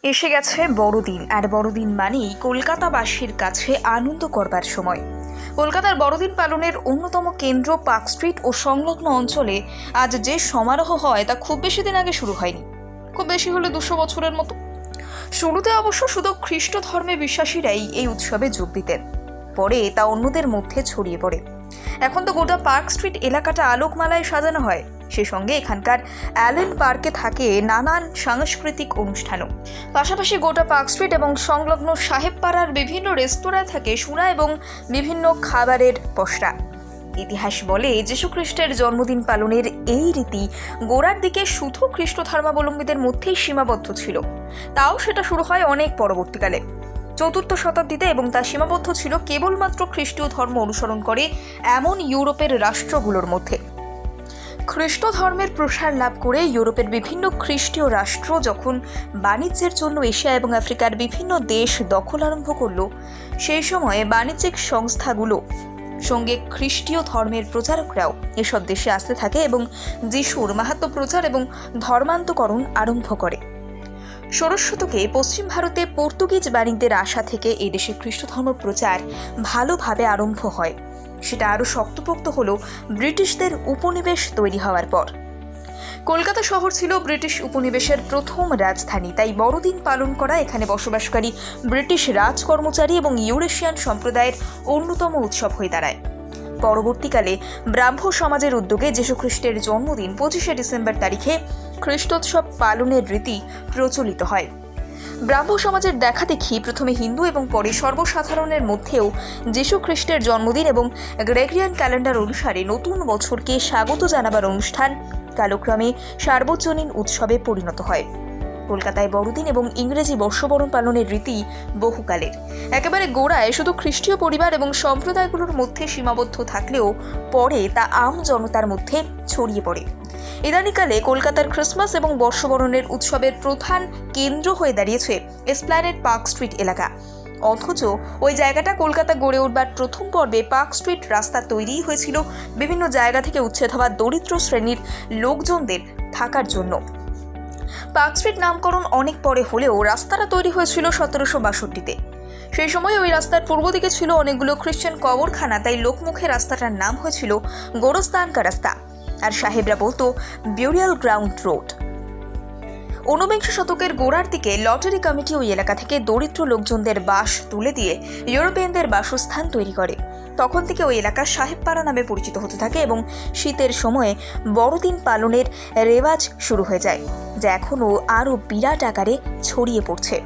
এসে গেছে বড়দিন, আর বড়দিন মানেই কলকাতাবাসীর কাছে আনন্দ করবার সময়। কলকাতার বড়দিন পালনের অন্যতম কেন্দ্র পার্ক স্ট্রিট ও সংলগ্ন অঞ্চলে আজ যে সমারোহ হয় তা খুব বেশি দিন আগে শুরু হয়নি, খুব বেশি হলে 200 বছরের মতো। শুরুতে অবশ্য শুধু খ্রিস্ট ধর্মে বিশ্বাসীরাই এই উৎসবে যোগ দিতেন, পরে তা অন্যদের মধ্যে ছড়িয়ে পড়ে। এখন তো গোটা পার্ক স্ট্রিট এলাকাটা আলোকমালায় সাজানো হয়, সে সঙ্গে এখানকার অ্যালেন পার্কে থাকে নানান সাংস্কৃতিক অনুষ্ঠানও। পাশাপাশি গোটা পার্ক স্ট্রিট এবং সংলগ্ন সাহেবপাড়ার বিভিন্ন রেস্তোরাঁয় থাকে সুরা এবং বিভিন্ন খাবারের পসরা। ইতিহাস বলে যীশু খ্রিস্টের জন্মদিন পালনের এই রীতি গোড়ার দিকে শুধু খ্রিস্ট ধর্মাবলম্বীদের মধ্যেই সীমাবদ্ধ ছিল, তাও সেটা শুরু হয় অনেক পরবর্তীকালে 4th শতাব্দীতে, এবং তা সীমাবদ্ধ ছিল কেবলমাত্র খ্রিস্টীয় ধর্ম অনুসরণ করে এমন ইউরোপের রাষ্ট্রগুলোর মধ্যে। খ্রিস্ট ধর্মের প্রসার লাভ করে ইউরোপের বিভিন্ন খ্রিস্টীয় রাষ্ট্র যখন বাণিজ্যের জন্য এশিয়া এবং আফ্রিকার বিভিন্ন দেশ দখল আরম্ভ করল, সেই সময়ে বাণিজ্যিক সংস্থাগুলো সঙ্গে খ্রিস্টীয় ধর্মের প্রচারকরাও এসব দেশে আসতে থাকে এবং যিশুর মাহাত্ম্য প্রচার এবং ধর্মান্তকরণ আরম্ভ করে। 16 শতকে পশ্চিম ভারতে পর্তুগিজ বাণিজ্যের আশা থেকে এই দেশে খ্রিস্ট ধর্ম প্রচার ভালোভাবে আরম্ভ হয়। সেটা আরও শক্তপোক্ত হলো ব্রিটিশদের উপনিবেশ তৈরি হওয়ার পর। কলকাতা শহর ছিল ব্রিটিশ উপনিবেশের প্রথম রাজধানী, তাই বড়দিন পালন করা এখানে বসবাসকারী ব্রিটিশ রাজকর্মচারী এবং ইউরেশিয়ান সম্প্রদায়ের অন্যতম উৎসব হয়ে দাঁড়ায়। পরবর্তীকালে ব্রাহ্ম সমাজের উদ্যোগে যীশুখ্রিস্টের জন্মদিন 25শে ডিসেম্বর তারিখে খ্রিস্টোৎসব পালনের রীতি প্রচলিত হয়। ব্রাহ্ম সমাজের দেখা দেখি প্রথমে হিন্দু এবং পরে সর্বসাধারণের মধ্যেও যীশু খ্রিস্টের জন্মদিন এবং গ্রেগরিয়ান ক্যালেন্ডার অনুসারে নতুন বছরকে স্বাগত জানাবার অনুষ্ঠান কালক্রমে সার্বজনীন উৎসবে পরিণত হয়। কলকাতায় বড়দিন এবং ইংরেজি বর্ষবরণ পালনের রীতি বহুকালের। একেবারে গোড়ায় শুধু খ্রিস্টীয় পরিবার এবং সম্প্রদায়গুলোর মধ্যে সীমাবদ্ধ থাকলেও পরে তা আম জনতার মধ্যে ছড়িয়ে পড়ে। ইদানিকালে কলকাতার ক্রিসমাস এবং বর্ষবরণের উৎসবের প্রধান কেন্দ্র হয়ে দাঁড়িয়েছে এসপ্ল্যানেড পার্ক স্ট্রিট এলাকা। অথচ ওই জায়গাটা কলকাতা গড়ে উঠবার প্রথম পর্বে পার্ক স্ট্রিট রাস্তা তৈরিই হয়েছিল বিভিন্ন জায়গা থেকে উচ্ছেদ হওয়া দরিদ্র শ্রেণীর লোকজনদের থাকার জন্য। পার্ক স্ট্রিট নামকরণ অনেক পরে হলেও রাস্তাটা তৈরি হয়েছিল 1762-তে। সেই সময় ওই রাস্তার পূর্ব দিকে ছিল অনেকগুলো খ্রিস্টান কবরখানা, তাই লোকমুখে রাস্তাটার নাম হয়েছিল গোরস্তান কা রাস্তা, আর সাহেবরা বলতো বিউরিয়াল গ্রাউন্ড রোড। 19বিংশ শতকের গোড়ার দিকে লটারি কমিটি ওই এলাকা থেকে দরিদ্র লোকজনদের বাস তুলে দিয়ে ইউরোপিয়ানদের বাসস্থান তৈরি করে। তখন থেকে ওই এলাকা সাহেবপাড়া নামে পরিচিত হতে থাকে এবং শীতের সময়ে বড়দিন পালনের রেওয়াজ শুরু হয়ে যায়, যা এখনও আরও বিরাট আকারে ছড়িয়ে পড়ছে।